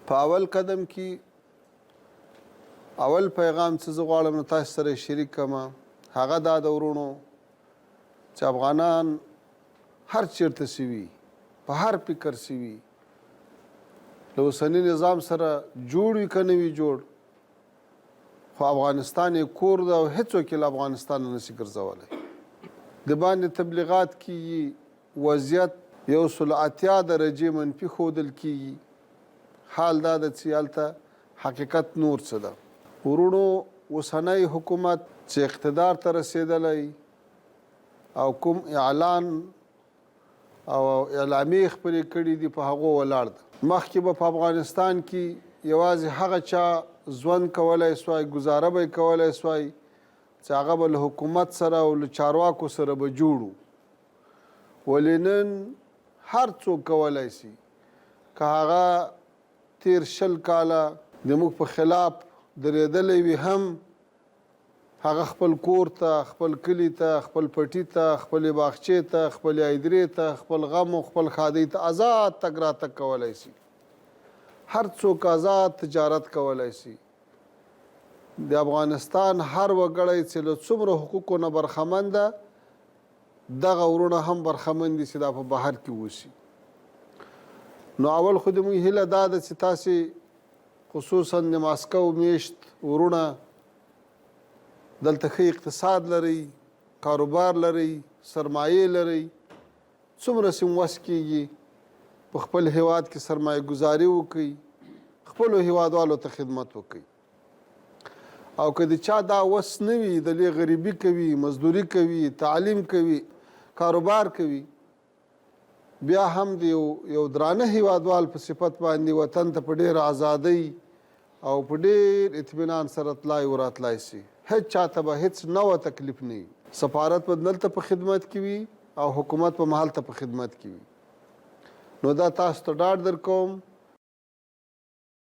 په اول قدم کې اول پیغام چې زه غواړم نو تاسو سره شریک کړم هغه دا د ورونو چې افغانان هر چیرته سوي په هر فکر سوي له اوسني نظام سره جوړ وي که نه وي جوړ خو افغانستان یې کور ده او هېڅوک یې له افغانستان نه نشي ګرځولی د باندې تبلیغات کېږي وضعیت 180 درجې منفي ښودل کېږي حال دا ده چې هلته حقیقت نور څه ده ورونو اوسنی حکومت چې اقتدار ته رسېدلی او کوم اعلان او اعلامیې خپلې کړي دي په هغو ولاړ ده مخکې به په افغانستان کې یوازې هغه چا ژوند کولی سوای ګزاره به یې کولی سوای چې هغه به له حکومت سره او له چارواکو سره به جوړ ولې نن هر څوک کولی شي که هغه تیر 20 کاله د موږ په خلاف درېدلی وي هم هغه خپل کور ته خپل کلي ته خپل پټي ته خپلې باغچې ته خپلې ایدرې ته خپل غم او خپل ښادۍ ته آزاد تګ راتګ کولی شي هر څوک آزاد تجارت کولی شي د افغانستان هر وګړی چې له څومره حقوقو نه برخمن ده دغه ورونه هم برخمن دي چې دا په بهر کې اوسي نو اول خو د موږ هیله دا ده چې تاسې خصوصا د ماسکو میشت ورونه دلته ښه اقتصاد لرئ کاروبار لرئ سرمایې لرئ څومره چې وس کېږي په خپل هیواد کې سرمایه ګزاري وکړئ خپلو هیوادوالو ته خدمت وکړئ او که د چا دا وس نه وي د لې غریبي کوي مزدوري کوي تعلیم کوي کاروبار کوي بیا هم د یو درانه هیوادوال په صفت باندې وطن ته په ډېره ازادۍ او په ډېر اطمینان سره تلای او راتلای شي هیڅ چاته به هیڅ نوه تکلیف نه وي سفارت به دلته په خدمت کې وي او حکومت به هلته په خدمت کې وي نو دا تاسو ته ډاډ درکوم